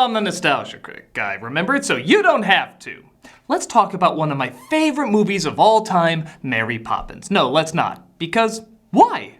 I'm the nostalgia critic guy, remembered, so you don't have to. Let's talk about one of my favorite movies of all time, Mary Poppins. No, let's not. Because why?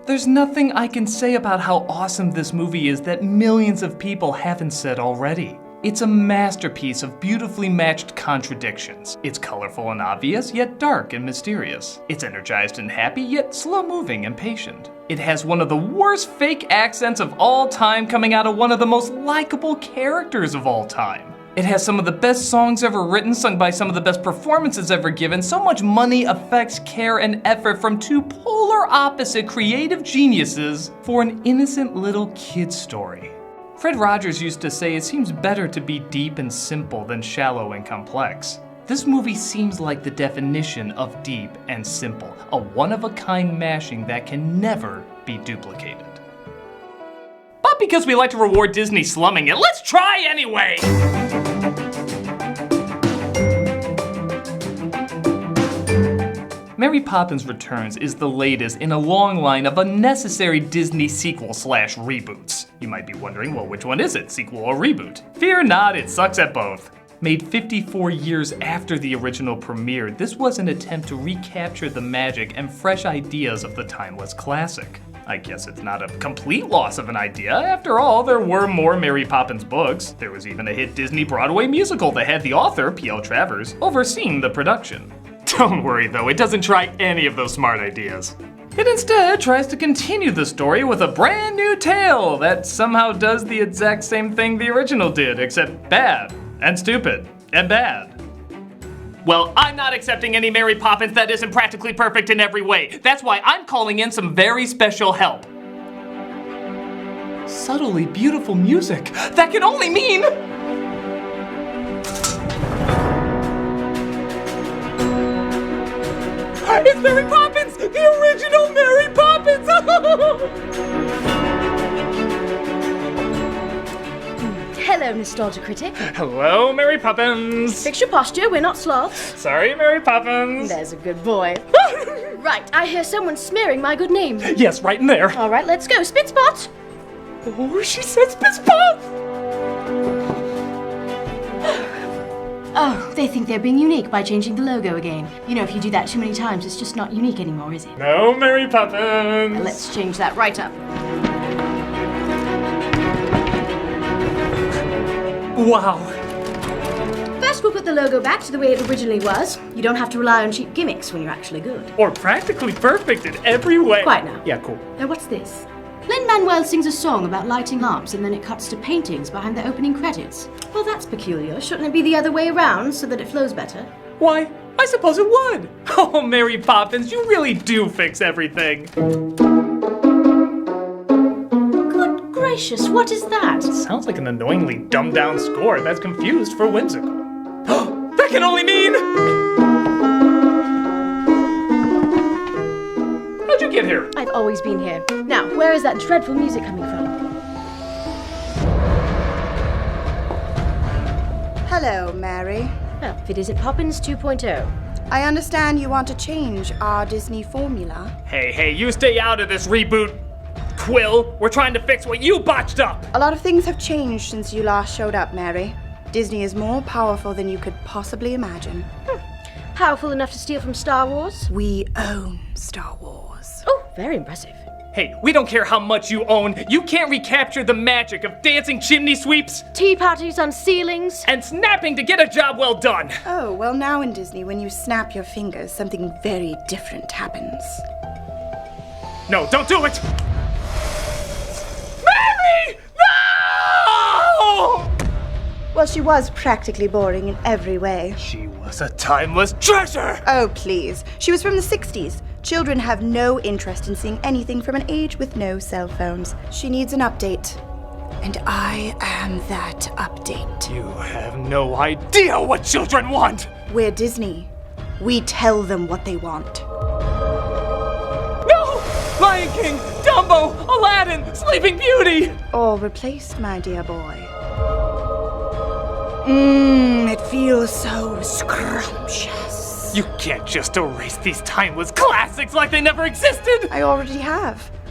There's nothing I can say about how awesome this movie is that millions of people haven't said already. It's a masterpiece of beautifully matched contradictions. It's colorful and obvious, yet dark and mysterious. It's energized and happy, yet slow-moving and patient. It has one of the worst fake accents of all time coming out of one of the most likable characters of all time. It has some of the best songs ever written, sung by some of the best performances ever given, so much money, effects, care, and effort from two polar opposite creative geniuses for an innocent little kid story. Fred Rogers used to say it seems better to be deep and simple than shallow and complex. This movie seems like the definition of deep and simple, a one-of-a-kind mashing that can never be duplicated. But because we like to reward Disney slumming it, let's try anyway! Mary Poppins Returns is the latest in a long line of unnecessary Disney sequel/reboots. You might be wondering, well, which one is it, sequel or reboot? Fear not, it sucks at both. Made 54 years after the original premiered, this was an attempt to recapture the magic and fresh ideas of the timeless classic. I guess it's not a complete loss of an idea. After all, there were more Mary Poppins books. There was even a hit Disney Broadway musical that had the author, P.L. Travers, overseeing the production. Don't worry though, it doesn't try any of those smart ideas. It instead tries to continue the story with a brand new tale that somehow does the exact same thing the original did, except bad, and stupid, and bad. Well, I'm not accepting any Mary Poppins that isn't practically perfect in every way. That's why I'm calling in some very special help. Subtly beautiful music. That can only mean... It's Mary Poppins! The original Mary Poppins! Hello, Nostalgia Critic. Hello, Mary Poppins! Fix your posture, we're not sloths. Sorry, Mary Poppins! There's a good boy. Right, I hear someone smearing my good name. Yes, right in there. All right, let's go. Spit spot! Oh, she said spit spot! Oh, they think they're being unique by changing the logo again. You know, if you do that too many times, it's just not unique anymore, is it? No, Mary Poppins! Let's change that right up. Wow. First, we'll put the logo back to the way it originally was. You don't have to rely on cheap gimmicks when you're actually good. Or practically perfect in every way. Quiet now. Yeah, cool. Now, what's this? Lin-Manuel sings a song about lighting lamps and then it cuts to paintings behind the opening credits. Well, that's peculiar. Shouldn't it be the other way around so that it flows better? Why, I suppose it would. Oh, Mary Poppins, you really do fix everything. Good gracious, what is that? Sounds like an annoyingly dumbed-down score that's confused for whimsical. That can only mean... How'd you get here? I've always been here. Now, where is that dreadful music coming from? Hello, Mary. Well, if it isn't Poppins 2.0. I understand you want to change our Disney formula. Hey, you stay out of this reboot, Quill. We're trying to fix what you botched up. A lot of things have changed since you last showed up, Mary. Disney is more powerful than you could possibly imagine. Powerful enough to steal from Star Wars? We own Star Wars. Oh, very impressive. Hey, we don't care how much you own. You can't recapture the magic of dancing chimney sweeps Tea parties on ceilings. and snapping to get a job well done. Oh, well now in Disney, when you snap your fingers, something very different happens. No, don't do it! Mary! No! Well, she was practically boring in every way. She was a timeless treasure! Oh, please. She was from the 60s. Children have no interest in seeing anything from an age with no cell phones. She needs an update. And I am that update. You have no idea what children want! We're Disney. We tell them what they want. No! Lion King, Dumbo, Aladdin, Sleeping Beauty! All replaced, my dear boy. It feels so scrumptious. You can't just erase these timeless classics like they never existed! I already have.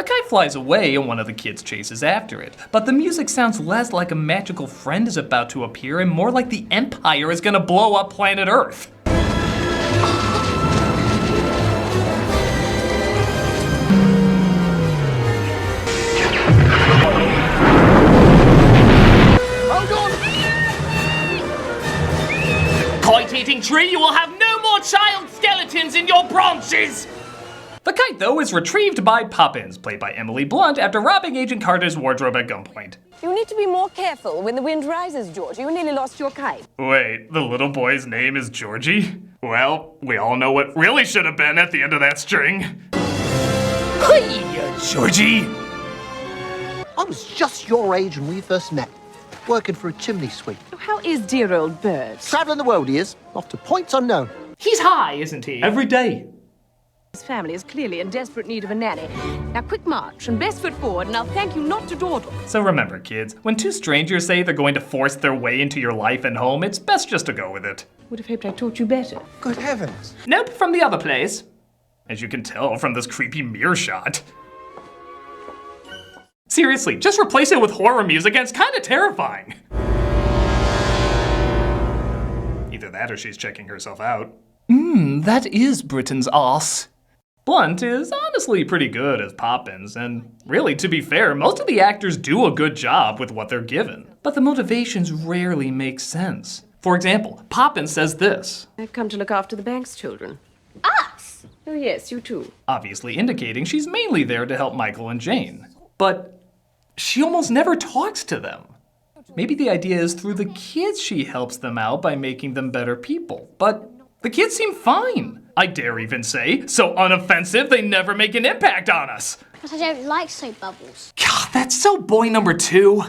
The kite flies away and one of the kids chases after it, but the music sounds less like a magical friend is about to appear and more like the Empire is gonna blow up planet Earth. Kite-eating tree, you will have no more child skeletons in your branches! The kite, though, is retrieved by Poppins, played by Emily Blunt, after robbing Agent Carter's wardrobe at gunpoint. You need to be more careful when the wind rises, George. You nearly lost your kite. Wait, the little boy's name is Georgie? Well, we all know what really should have been at the end of that string. Hiya, Georgie! I was just your age when we first met, working for a chimney sweep. How is dear old Bird? Traveling the world he is, off to points unknown. He's high, isn't he? Every day. His family is clearly in desperate need of a nanny. Now quick march and best foot forward and I'll thank you not to dawdle. So remember, kids, when two strangers say they're going to force their way into your life and home, it's best just to go with it. Would have hoped I taught you better. Good heavens. Nope, from the other place. As you can tell from this creepy mirror shot. Seriously, just replace it with horror music and it's kind of terrifying. Either that or she's checking herself out. That is Britain's arse. Blunt is honestly pretty good as Poppins, and really, to be fair, most of the actors do a good job with what they're given. But the motivations rarely make sense. For example, Poppins says this. I've come to look after the bank's children. Us? Oh yes, you too. Obviously indicating she's mainly there to help Michael and Jane. But she almost never talks to them. Maybe the idea is through the kids she helps them out by making them better people. But the kids seem fine. I dare even say, so unoffensive they never make an impact on us. But I don't like soap bubbles. God, that's so boy number 2.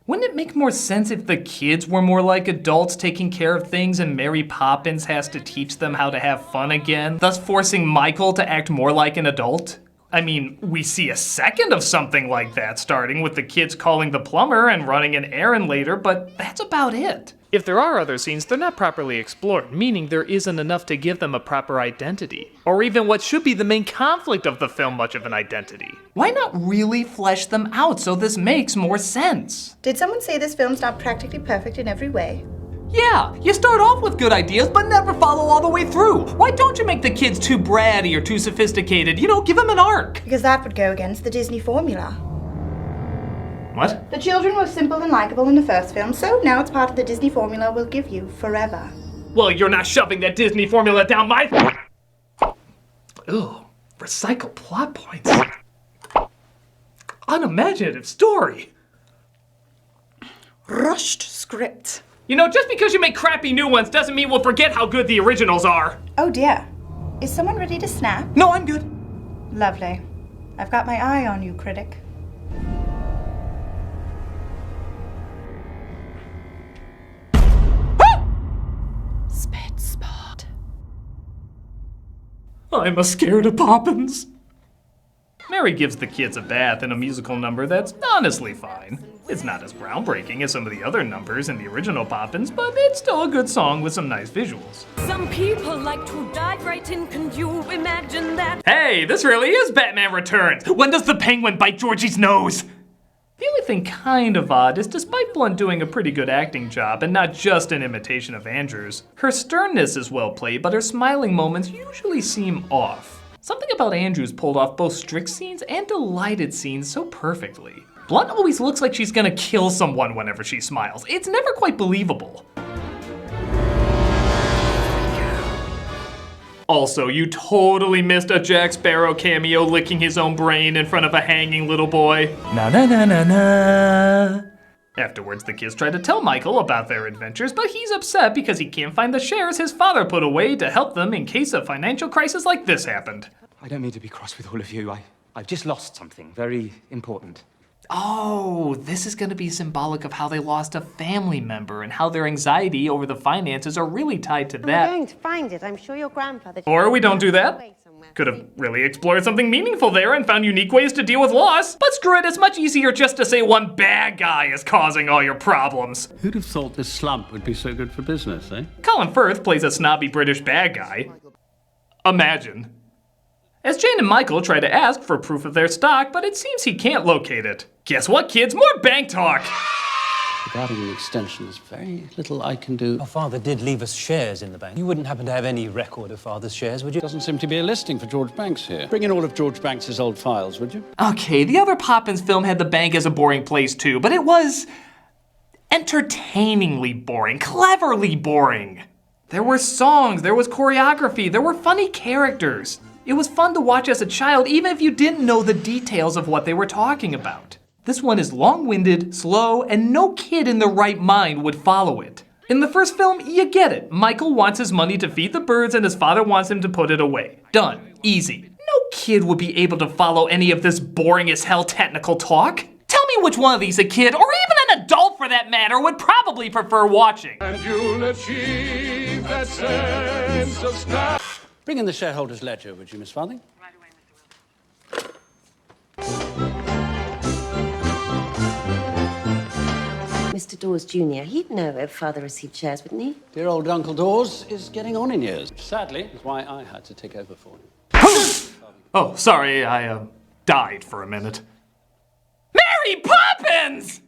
Wouldn't it make more sense if the kids were more like adults taking care of things and Mary Poppins has to teach them how to have fun again, thus forcing Michael to act more like an adult? I mean, we see a second of something like that starting with the kids calling the plumber and running an errand later, but that's about it. If there are other scenes, they're not properly explored, meaning there isn't enough to give them a proper identity. Or even what should be the main conflict of the film much of an identity. Why not really flesh them out so this makes more sense? Did someone say this film's not practically perfect in every way? Yeah, you start off with good ideas, but never follow all the way through. Why don't you make the kids too bratty or too sophisticated? You know, give them an arc. Because that would go against the Disney formula. What? The children were simple and likable in the first film, so now it's part of the Disney formula we'll give you forever. Well, you're not shoving that Disney formula down my... Ugh, recycle plot points. Unimaginative story. Rushed script. You know, just because you make crappy new ones doesn't mean we'll forget how good the originals are. Oh dear. Is someone ready to snap? No, I'm good. Lovely. I've got my eye on you, Critic. Spit spot. I'm a scared of Poppins. Mary gives the kids a bath in a musical number that's honestly fine. It's not as groundbreaking as some of the other numbers in the original Poppins, but it's still a good song with some nice visuals. Some people like to dive right in, can you imagine that? Hey, this really is Batman Returns! When does the penguin bite Georgie's nose? The only thing kind of odd is despite Blunt doing a pretty good acting job and not just an imitation of Andrews, her sternness is well played, but her smiling moments usually seem off. Something about Andrews pulled off both strict scenes and delighted scenes so perfectly. Blunt always looks like she's gonna kill someone whenever she smiles. It's never quite believable. Also, you totally missed a Jack Sparrow cameo licking his own brain in front of a hanging little boy. Na na na na na. Afterwards, the kids try to tell Michael about their adventures, but he's upset because he can't find the shares his father put away to help them in case a financial crisis like this happened. I don't mean to be cross with all of you. I've just lost something very important. Oh, this is going to be symbolic of how they lost a family member and how their anxiety over the finances are really tied to that. I'm going to find it. I'm sure your grandfather... Or we don't do that. Could have really explored something meaningful there and found unique ways to deal with loss. But screw it, it's much easier just to say one bad guy is causing all your problems. Who'd have thought this slump would be so good for business, eh? Colin Firth plays a snobby British bad guy. Imagine. as Jane and Michael try to ask for proof of their stock, but it seems he can't locate it. Guess what, kids? More bank talk! Regarding the extension, there's very little I can do. Our father did leave us shares in the bank. You wouldn't happen to have any record of father's shares, would you? Doesn't seem to be a listing for George Banks here. Bring in all of George Banks' old files, would you? Okay, the other Poppins film had the bank as a boring place too, but it was entertainingly boring, cleverly boring. There were songs, there was choreography, there were funny characters. It was fun to watch as a child, even if you didn't know the details of what they were talking about. This one is long-winded, slow, and no kid in their right mind would follow it. In the first film, you get it. Michael wants his money to feed the birds and his father wants him to put it away. Done. Easy. No kid would be able to follow any of this boring as hell technical talk. Tell me which one of these a kid, or even an adult for that matter, would probably prefer watching. And you'll achieve that sense of style. Bring in the shareholders' ledger, would you, Miss Farthing? Right away, Mr. Wilson. Mr. Dawes Jr., he'd know if father received shares, wouldn't he? Dear old Uncle Dawes is getting on in years. Sadly, that's why I had to take over for him. Oh, sorry, I died for a minute. Mary Poppins!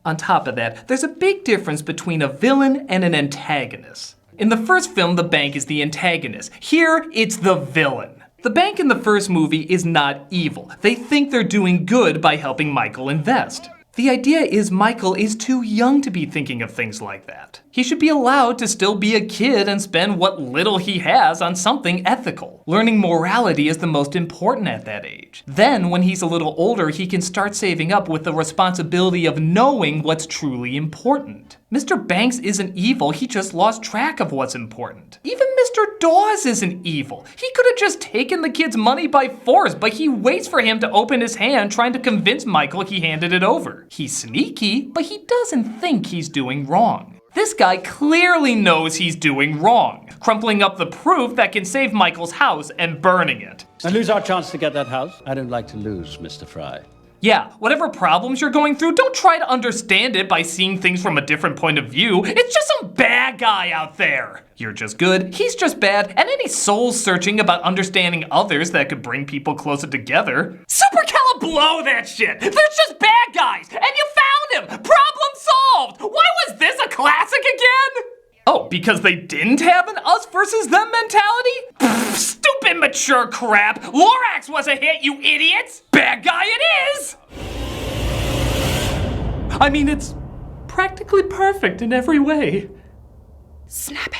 On top of that, there's a big difference between a villain and an antagonist. In the first film, the bank is the antagonist. Here, it's the villain. The bank in the first movie is not evil. They think they're doing good by helping Michael invest. The idea is Michael is too young to be thinking of things like that. He should be allowed to still be a kid and spend what little he has on something ethical. Learning morality is the most important at that age. Then, when he's a little older, he can start saving up with the responsibility of knowing what's truly important. Mr. Banks isn't evil, he just lost track of what's important. Even Mr. Dawes isn't evil. He could have just taken the kid's money by force, but he waits for him to open his hand trying to convince Michael he handed it over. He's sneaky, but he doesn't think he's doing wrong. This guy clearly knows he's doing wrong, crumpling up the proof that can save Michael's house and burning it. And lose our chance to get that house? I don't like to lose, Mr. Fry. Yeah, whatever problems you're going through, don't try to understand it by seeing things from a different point of view. It's just some bad guy out there. You're just good, he's just bad, and any soul-searching about understanding others that could bring people closer together. Blow that shit! There's just bad guys, and you found him! Problem solved! Why was this a classic again? Oh, because they didn't have an us versus them mentality? Pfft, stupid mature crap! Lorax was a hit, you idiots! Bad guy it is! I mean, it's practically perfect in every way. Snappy.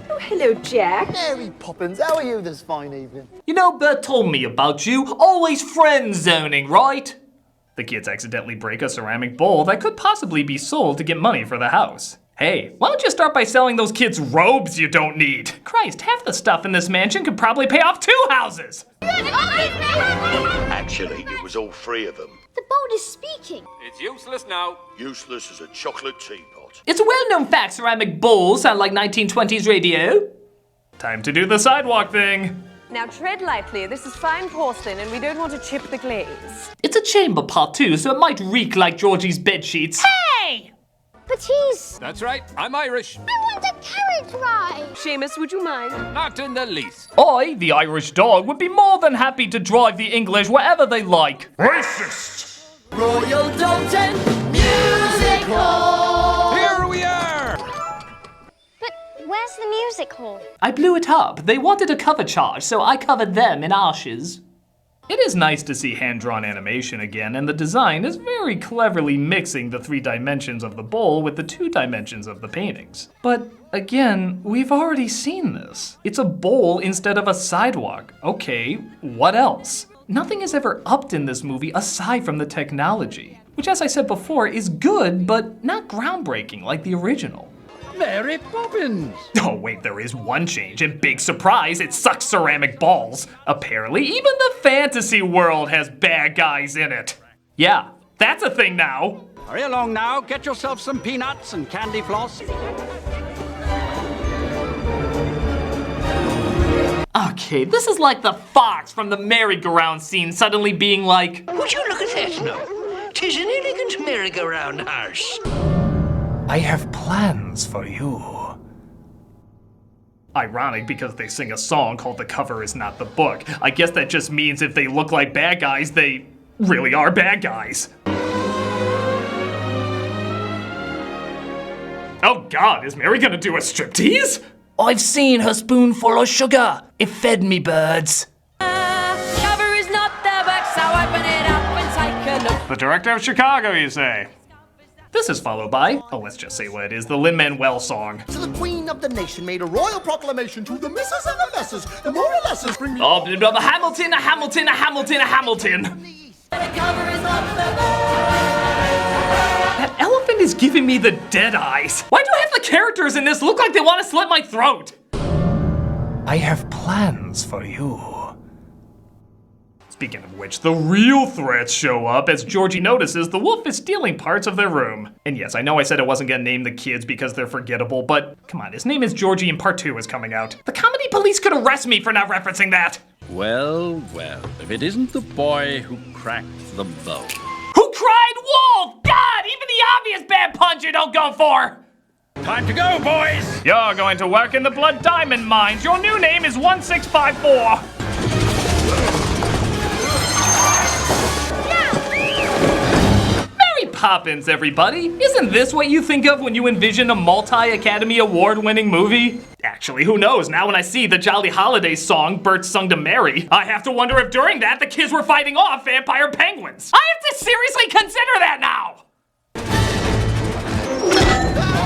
Oh, hello, Jack. Mary Poppins, how are you this fine evening? You know, Bert told me about you. Always friend zoning, right? The kids accidentally break a ceramic bowl that could possibly be sold to get money for the house. Hey, why don't you start by selling those kids robes you don't need? Christ, half the stuff in this mansion could probably pay off 2 houses. Actually, it was all 3 of them. The boat is speaking. It's useless now. Useless as a chocolate teapot. It's a well-known fact ceramic bowls sound like 1920s radio. Time to do the sidewalk thing. Now tread lightly. This is fine porcelain and we don't want to chip the glaze. It's a chamber pot too, so it might reek like Georgie's bedsheets. Hey! But he's... That's right, I'm Irish. I want a carriage ride. Seamus, would you mind? Not in the least. I, the Irish dog, would be more than happy to drive the English wherever they like. Racist! Royal Dalton Musical! Here we are! But where's the music hall? I blew it up. They wanted a cover charge, so I covered them in ashes. It is nice to see hand-drawn animation again, and the design is very cleverly mixing the 3 dimensions of the bowl with the 2 dimensions of the paintings. But again, we've already seen this. It's a bowl instead of a sidewalk. Okay, what else? Nothing is ever upped in this movie aside from the technology, which, as I said before, is good, but not groundbreaking like the original. Mary Poppins! Oh wait, there is one change, and big surprise, it sucks ceramic balls. Apparently, even the fantasy world has bad guys in it. Yeah, that's a thing now. Hurry along now, get yourself some peanuts and candy floss. Okay, this is like the fox from the merry-go-round scene suddenly being like, would you look at that now? 'Tis an elegant merry-go-round horse. I have plans for you. Ironic because they sing a song called The Cover Is Not the Book. I guess that just means if they look like bad guys, they really are bad guys. Oh God, is Mary gonna do a striptease? I've seen her spoonful of sugar. It fed me birds. Cover is not the book, so open it up and take a look. The director of Chicago, you say? This is followed by, oh, let's just say what it is, the Lin-Manuel song. So the Queen of the Nation made a royal proclamation to the misses and the messes, the more or lesses bring me... Oh, Hamilton, Hamilton, Hamilton, Hamilton. That elephant is giving me the dead eyes. Why do half the characters in this look like they want to slit my throat? I have plans for you. Speaking of which, the real threats show up as Georgie notices the wolf is stealing parts of their room. And yes, I know I said I wasn't gonna name the kids because they're forgettable, but come on, his name is Georgie and part 2 is coming out. The comedy police could arrest me for not referencing that. Well, well, if it isn't the boy who cracked the bow. Who cried wolf? God, even the obvious bad punch you don't go for. Time to go, boys! You're going to work in the Blood Diamond Mines. Your new name is 1654. Mary Poppins, everybody! Isn't this what you think of when you envision a multi-Academy Award-winning movie? Actually, who knows? Now when I see the Jolly Holidays song Bert sung to Mary, I have to wonder if during that the kids were fighting off vampire penguins. I have to seriously consider that now!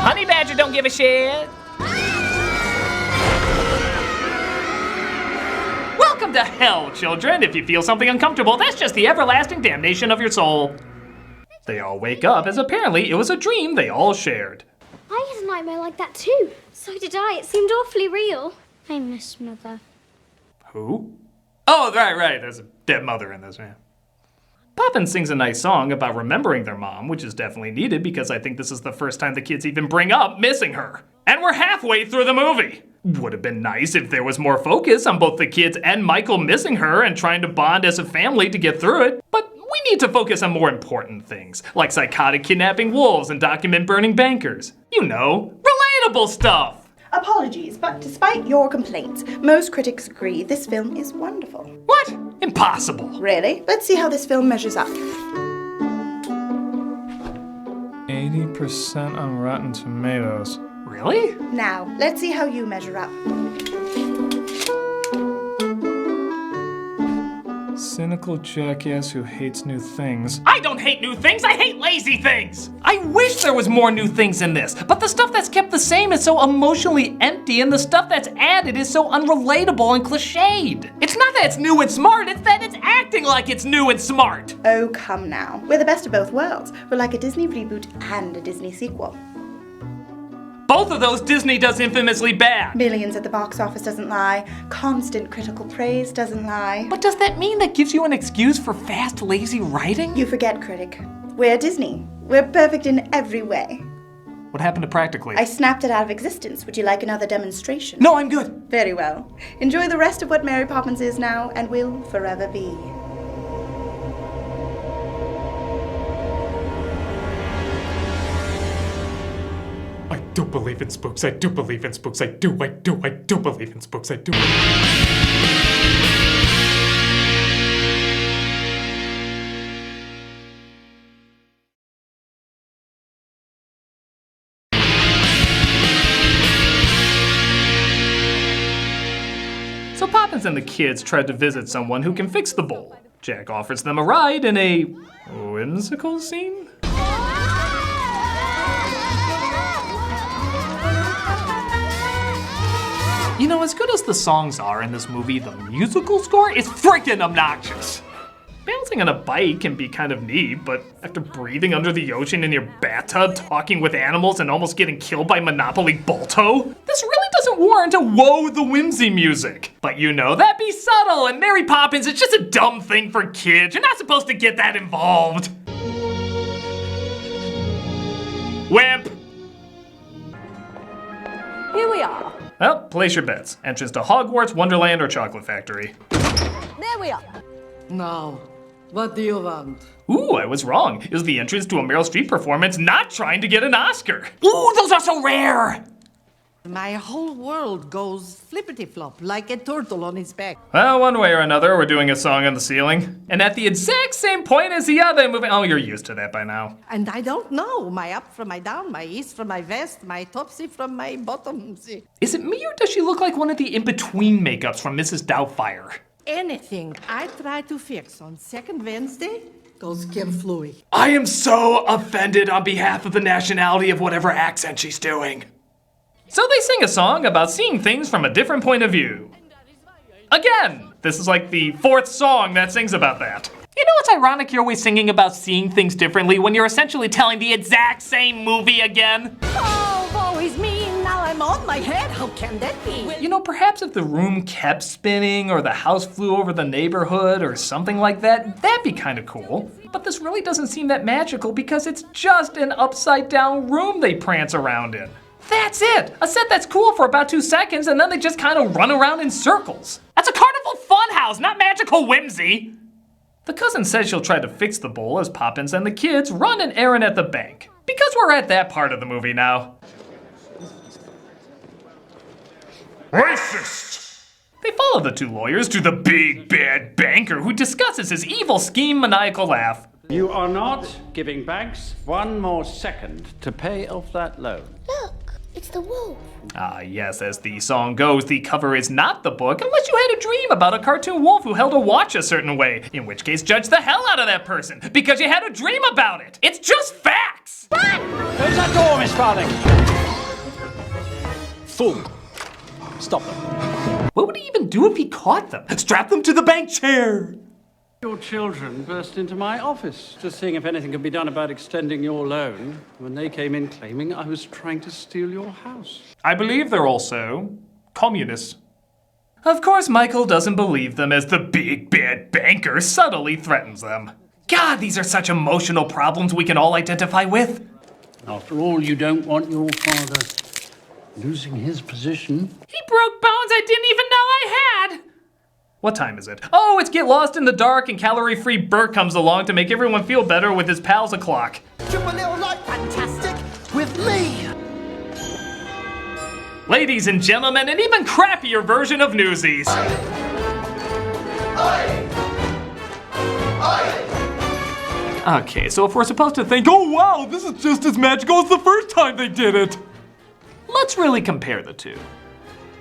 Honey Badger don't give a shit. Welcome to hell, children. If you feel something uncomfortable, that's just the everlasting damnation of your soul. They all wake up as apparently it was a dream they all shared. I had a nightmare like that too. So did I. It seemed awfully real. I miss Mother. Who? Oh, right. There's a dead mother in this, man. Poppins sings a nice song about remembering their mom, which is definitely needed because I think this is the first time the kids even bring up missing her. And we're halfway through the movie. Would have been nice if there was more focus on both the kids and Michael missing her and trying to bond as a family to get through it. But we need to focus on more important things, like psychotic kidnapping wolves and document burning bankers. You know, relatable stuff. Apologies, but despite your complaints, most critics agree this film is wonderful. What? Impossible. Really? Let's see how this film measures up. 80% on Rotten Tomatoes. Really? Now, let's see how you measure up. Cynical jackass who hates new things. I don't hate new things, I hate lazy things! I wish there was more new things in this, but the stuff that's kept the same is so emotionally empty and the stuff that's added is so unrelatable and cliched. It's not that it's new and smart, it's that it's acting like it's new and smart. Oh, come now. We're the best of both worlds. We're like a Disney reboot and a Disney sequel. Both of those Disney does infamously bad. Millions at the box office doesn't lie. Constant critical praise doesn't lie. But does that mean that gives you an excuse for fast, lazy writing? You forget, Critic. We're Disney. We're perfect in every way. What happened to practically? I snapped it out of existence. Would you like another demonstration? No, I'm good. Very well. Enjoy the rest of what Mary Poppins is now and will forever be. I do believe in spooks, I do believe in spooks, I do believe in spooks, I do. So Poppins and the kids tried to visit someone who can fix the bowl. Jack offers them a ride in a whimsical scene. You know, as good as the songs are in this movie, the musical score is freaking obnoxious. Bouncing on a bike can be kind of neat, but after breathing under the ocean in your bathtub, talking with animals, and almost getting killed by Monopoly Balto, this really doesn't warrant a whoa the whimsy music. But you know, that'd be subtle, and Mary Poppins is just a dumb thing for kids. You're not supposed to get that involved. Wimp! Here we are. Well, place your bets. Entrance to Hogwarts, Wonderland, or Chocolate Factory. There we are. Now, what do you want? Ooh, I was wrong. It was the entrance to a Meryl Streep performance, not trying to get an Oscar. Ooh, those are so rare! My whole world goes flippity-flop like a turtle on his back. Well, one way or another, we're doing a song on the ceiling. And at the exact same point as the other movie. Oh, you're used to that by now. And I don't know. My up from my down, my east from my west, my topsy from my bottomsy. Is it me or does she look like one of the in-between makeups from Mrs. Doubtfire? Anything I try to fix on second Wednesday goes kerflooey. I am so offended on behalf of the nationality of whatever accent she's doing. So they sing a song about seeing things from a different point of view. Again, this is like the 4th song that sings about that. You know what's ironic? You're always singing about seeing things differently when you're essentially telling the exact same movie again. Oh, woe is me, now I'm on my head. How can that be? You know, perhaps if the room kept spinning or the house flew over the neighborhood or something like that, that'd be kind of cool. But this really doesn't seem that magical because it's just an upside down room they prance around in. That's it! A set that's cool for about 2 seconds and then they just kind of run around in circles. That's a carnival funhouse, not magical whimsy! The cousin says she'll try to fix the bowl as Poppins and the kids run an errand at the bank. Because we're at that part of the movie now. Racist! They follow the 2 lawyers to the big bad banker who discusses his evil scheme maniacal laugh. You are not giving banks 1 more second to pay off that loan. Look, it's the wolf. Ah, yes, as the song goes, the cover is not the book unless you had a dream about a cartoon wolf who held a watch a certain way, in which case judge the hell out of that person, because you had a dream about it. It's just facts! Run! Close that door, Miss Farthing! Fool! Stop them. What would he even do if he caught them? Strap them to the bank chair! Your children burst into my office, just seeing if anything could be done about extending your loan, when they came in claiming I was trying to steal your house. I believe they're also communists. Of course, Michael doesn't believe them as the big bad banker subtly threatens them. God, these are such emotional problems we can all identify with. After all, you don't want your father losing his position. He broke bones I didn't even know I had! What time is it? Oh, it's Get Lost in the Dark and Calorie-Free Bert comes along to make everyone feel better with his pals o'clock. Jump a little like fantastic with me. Ladies and gentlemen, an even crappier version of Newsies. Okay, so if we're supposed to think, oh wow, this is just as magical as the first time they did it, let's really compare the two.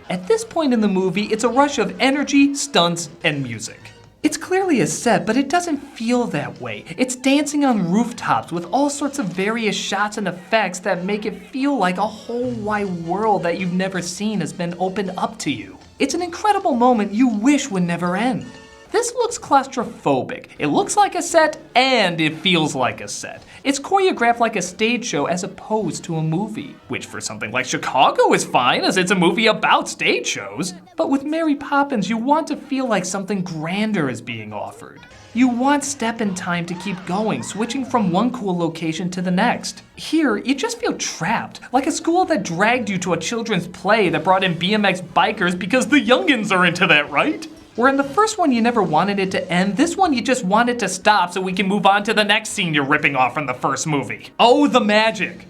At this point in the movie, it's a rush of energy, stunts, and music. It's clearly a set, but it doesn't feel that way. It's dancing on rooftops with all sorts of various shots and effects that make it feel like a whole wide world that you've never seen has been opened up to you. It's an incredible moment you wish would never end. This looks claustrophobic. It looks like a set, and it feels like a set. It's choreographed like a stage show as opposed to a movie, which for something like Chicago is fine, as it's a movie about stage shows. But with Mary Poppins, you want to feel like something grander is being offered. You want step in time to keep going, switching from one cool location to the next. Here, you just feel trapped, like a school that dragged you to a children's play that brought in BMX bikers because the youngins are into that, right? Where in the first one you never wanted it to end, this one you just want it to stop so we can move on to the next scene you're ripping off from the first movie. Oh, the magic.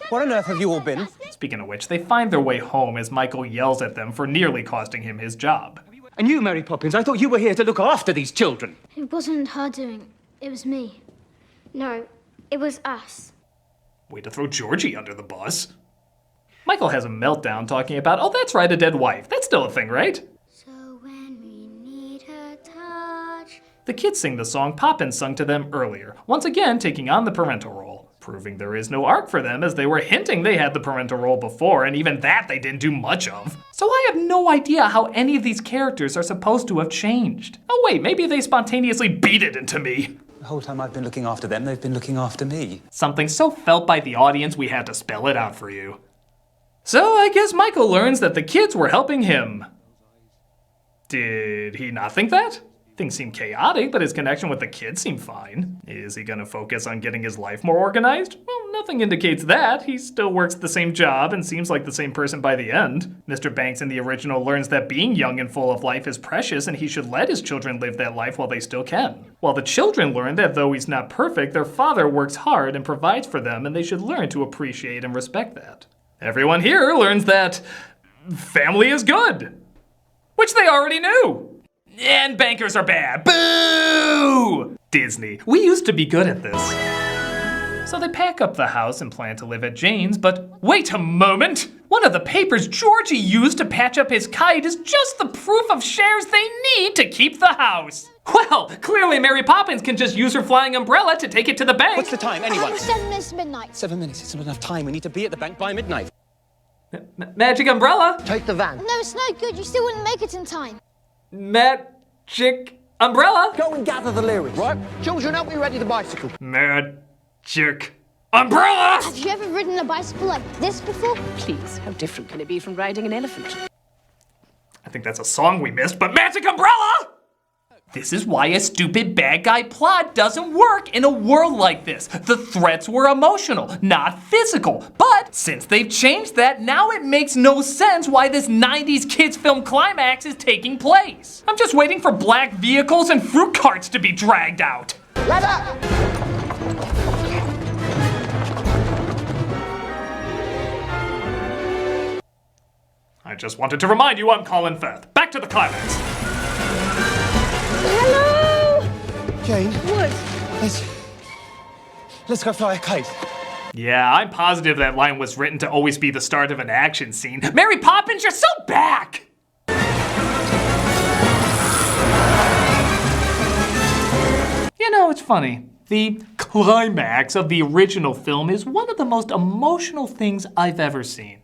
What on earth have you all been? Speaking of which, they find their way home as Michael yells at them for nearly costing him his job. And you, Mary Poppins, I thought you were here to look after these children. It wasn't her doing. It was me. No, it was us. Way to throw Georgie under the bus. Michael has a meltdown talking about, oh, that's right, a dead wife. That's still a thing, right? The kids sing the song Poppins sung to them earlier, once again taking on the parental role, proving there is no arc for them as they were hinting they had the parental role before, and even that they didn't do much of. So I have no idea how any of these characters are supposed to have changed. Oh wait, maybe they spontaneously beat it into me. The whole time I've been looking after them, they've been looking after me. Something so felt by the audience we had to spell it out for you. So I guess Michael learns that the kids were helping him. Did he not think that? Things seem chaotic, but his connection with the kids seemed fine. Is he gonna focus on getting his life more organized? Well, nothing indicates that. He still works the same job and seems like the same person by the end. Mr. Banks in the original learns that being young and full of life is precious and he should let his children live that life while they still can. While the children learn that though he's not perfect, their father works hard and provides for them and they should learn to appreciate and respect that. Everyone here learns that family is good, which they already knew. And bankers are bad. Boo! Disney, we used to be good at this. So they pack up the house and plan to live at Jane's, but wait a moment! One of the papers Georgie used to patch up his kite is just the proof of shares they need to keep the house. Well, clearly Mary Poppins can just use her flying umbrella to take it to the bank. What's the time, anyone? 7 minutes to midnight. 7 minutes, it's not enough time. We need to be at the bank by midnight. Magic umbrella? Take the van. No, it's no good. You still wouldn't make it in time. Magic umbrella? Go and gather the lyrics. Right? Children, help me ready the bicycle. Magic umbrella! Have you ever ridden a bicycle like this before? Please, how different can it be from riding an elephant? I think that's a song we missed, but magic umbrella! This is why a stupid bad guy plot doesn't work in a world like this. The threats were emotional, not physical. But since they've changed that, now it makes no sense why this 90s kids film climax is taking place. I'm just waiting for black vehicles and fruit carts to be dragged out. Let up! I just wanted to remind you I'm Colin Firth. Back to the climax. Hello! Jane? What? Let's go fly a kite. Yeah, I'm positive that line was written to always be the start of an action scene. Mary Poppins, you're so back! You know, it's funny. The climax of the original film is one of the most emotional things I've ever seen.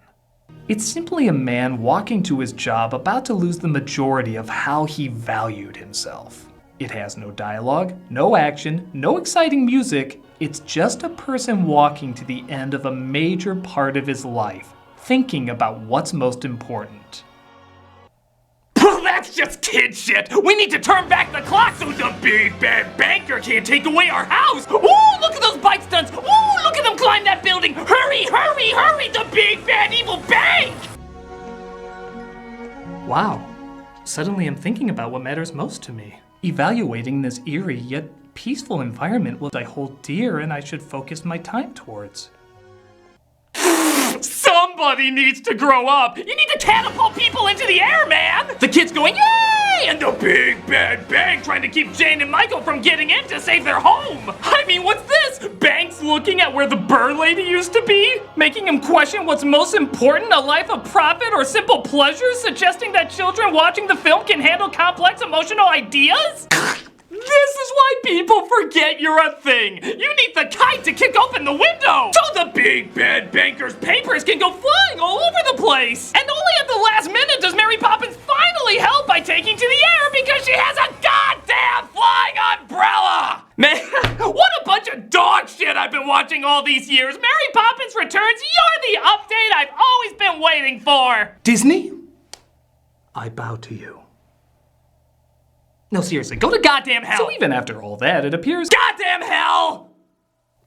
It's simply a man walking to his job about to lose the majority of how he valued himself. It has no dialogue, no action, no exciting music. It's just a person walking to the end of a major part of his life, thinking about what's most important. That's just kid shit! We need to turn back the clock so the big bad banker can't take away our house! Ooh, look at those bike stunts! Ooh, look at them climb that building! Hurry, hurry, hurry! The big bad evil bank! Wow. Suddenly I'm thinking about what matters most to me. Evaluating this eerie yet peaceful environment I hold dear and I should focus my time towards. Somebody needs to grow up! You need to catapult people into the air, man! The kid's going, yay! And the big bad bank trying to keep Jane and Michael from getting in to save their home! I mean, what's this? Banks looking at where the bird lady used to be? Making him question what's most important, a life of profit or simple pleasures? Suggesting that children watching the film can handle complex emotional ideas? This is why people forget you're a thing. You need the kite to kick open the window so the big bad banker's papers can go flying all over the place. And only at the last minute does Mary Poppins finally help by taking to the air because she has a goddamn flying umbrella. Man, what a bunch of dog shit I've been watching all these years. Mary Poppins Returns, you're the update I've always been waiting for. Disney, I bow to you. No, seriously, go to goddamn hell! So even after all that, it appears— goddamn hell!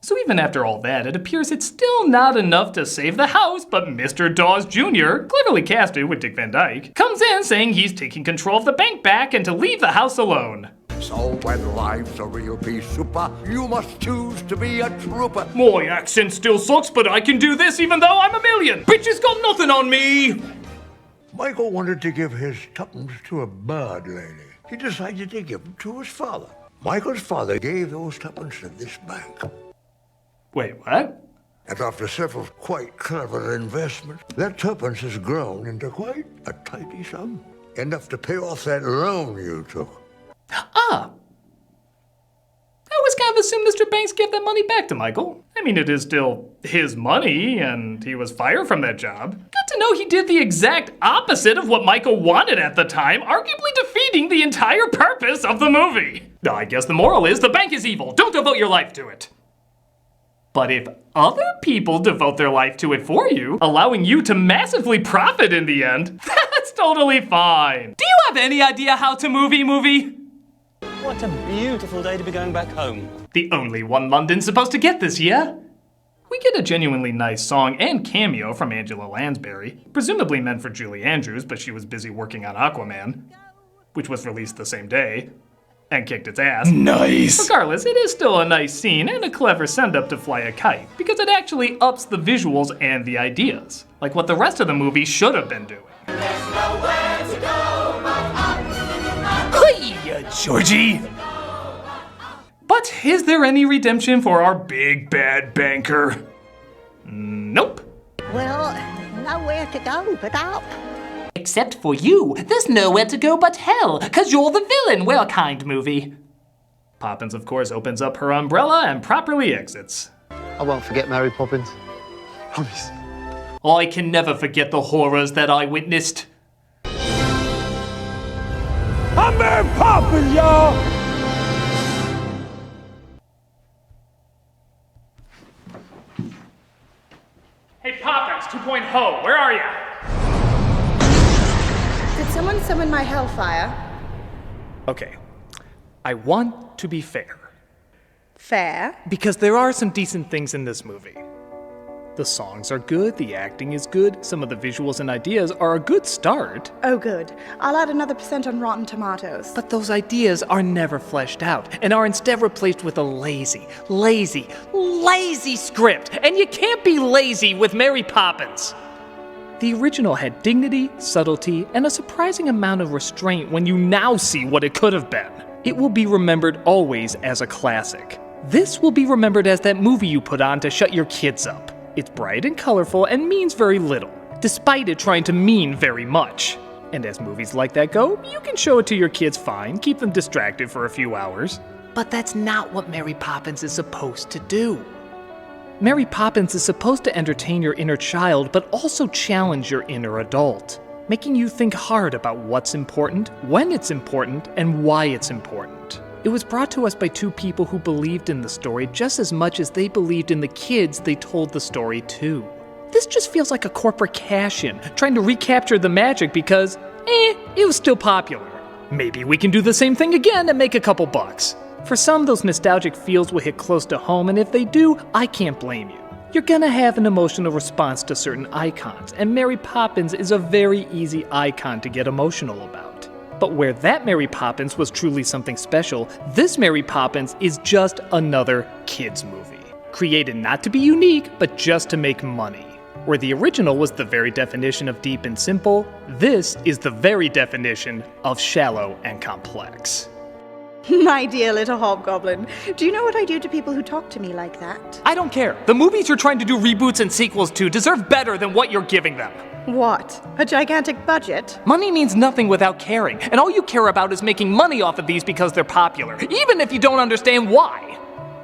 So even after all that, it appears it's still not enough to save the house, but Mr. Dawes Jr., cleverly casted with Dick Van Dyke, comes in saying he's taking control of the bank back and to leave the house alone. So when life's a real pea souper, you must choose to be a trooper. My accent still sucks, but I can do this even though I'm a million. Bitches got nothing on me! Michael wanted to give his tuppence to a bird lady. He decided to give them to his father. Michael's father gave those tuppence to this bank. Wait, what? And after several quite clever investments, that tuppence has grown into quite a tidy sum. Enough to pay off that loan you took. Ah! I always kind of assumed Mr. Banks gave that money back to Michael. I mean, it is still his money, and he was fired from that job. Got to know he did the exact opposite of what Michael wanted at the time, arguably defeating the entire purpose of the movie. I guess the moral is the bank is evil. Don't devote your life to it. But if other people devote their life to it for you, allowing you to massively profit in the end, that's totally fine. Do you have any idea how to movie? What a beautiful day to be going back home. The only one London's supposed to get this year. We get a genuinely nice song and cameo from Angela Lansbury, presumably meant for Julie Andrews, but she was busy working on Aquaman, which was released the same day. and kicked its ass. Nice! Regardless, it is still a nice scene and a clever send-up to Fly a Kite, because it actually ups the visuals and the ideas, like what the rest of the movie should have been doing. Hiya, Georgie! But is there any redemption for our big bad banker? Nope. Well, nowhere to go but up. Except for you, there's nowhere to go but hell, 'cause you're the villain. We're a kind movie. Poppins, of course, opens up her umbrella and properly exits. I won't forget Mary Poppins. Promise. I can never forget the horrors that I witnessed. I'm Mary Poppins, y'all! Hey, Poppins 2.0, where are you? Did someone summon my hellfire? Okay, I want to be fair. Fair. Because there are some decent things in this movie. The songs are good, the acting is good, some of the visuals and ideas are a good start. Oh, good. I'll add another % on Rotten Tomatoes. But those ideas are never fleshed out and are instead replaced with a lazy script. And you can't be lazy with Mary Poppins. The original had dignity, subtlety, and a surprising amount of restraint when you now see what it could have been. It will be remembered always as a classic. This will be remembered as that movie you put on to shut your kids up. It's bright and colorful and means very little, despite it trying to mean very much. And as movies like that go, you can show it to your kids fine, keep them distracted for a few hours. But that's not what Mary Poppins is supposed to do. Mary Poppins is supposed to entertain your inner child, but also challenge your inner adult, making you think hard about what's important, when it's important, and why it's important. It was brought to us by two people who believed in the story just as much as they believed in the kids they told the story to. This just feels like a corporate cash-in, trying to recapture the magic because, it was still popular. Maybe we can do the same thing again and make a couple bucks. For some, those nostalgic feels will hit close to home, and if they do, I can't blame you. You're gonna have an emotional response to certain icons, and Mary Poppins is a very easy icon to get emotional about. But where that Mary Poppins was truly something special, this Mary Poppins is just another kids movie. Created not to be unique, but just to make money. Where the original was the very definition of deep and simple, this is the very definition of shallow and complex. My dear little hobgoblin, do you know what I do to people who talk to me like that? I don't care. The movies you're trying to do reboots and sequels to deserve better than what you're giving them. What? A gigantic budget? Money means nothing without caring, and all you care about is making money off of these because they're popular, even if you don't understand why.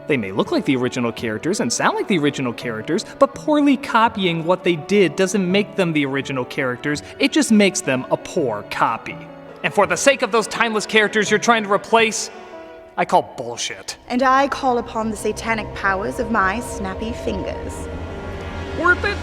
They may look like the original characters and sound like the original characters, but poorly copying what they did doesn't make them the original characters, it just makes them a poor copy. And for the sake of those timeless characters you're trying to replace, I call bullshit. And I call upon the satanic powers of my snappy fingers. Worth it?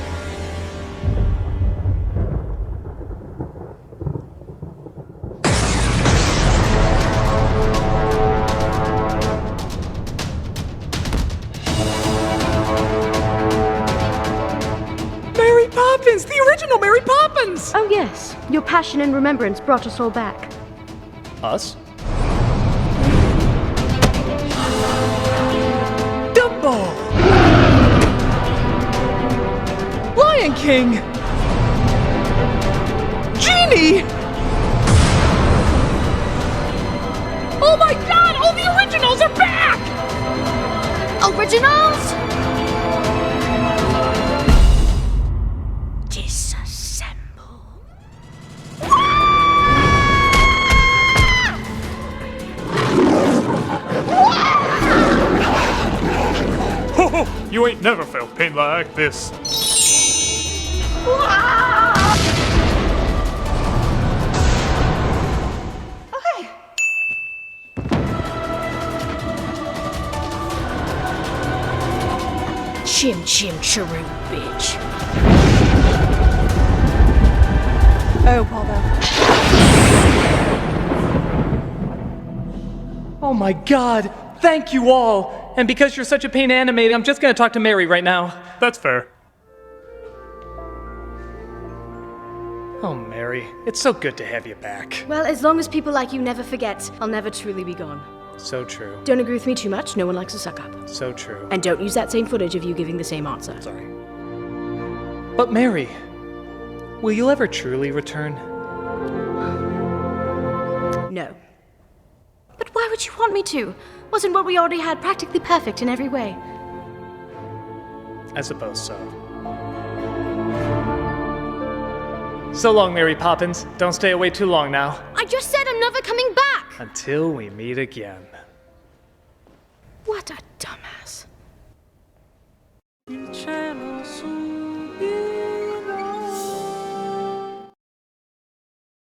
Mary Poppins! The original Mary Poppins! Oh yes, your passion and remembrance brought us all back. Us? Dumbo! Lion King! Genie! Oh my god, all the originals are back! Originals? You ain't never felt pain like this. Okay. Chim chim chiroo, bitch. Oh, bother. Oh my god, thank you all! And because you're such a pain animating, I'm just gonna talk to Mary right now. That's fair. Oh, Mary. Mary. It's so good to have you back. Well, as long as people like you never forget, I'll never truly be gone. So true. Don't agree with me too much. No one likes a suck-up. So true. And don't use that same footage of you giving the same answer. Sorry. But Mary, will you ever truly return? No. But why would you want me to? Wasn't what we already had practically perfect in every way? I suppose so. So long, Mary Poppins. Don't stay away too long now. I just said I'm never coming back! Until we meet again. What a dumbass. Il cielo su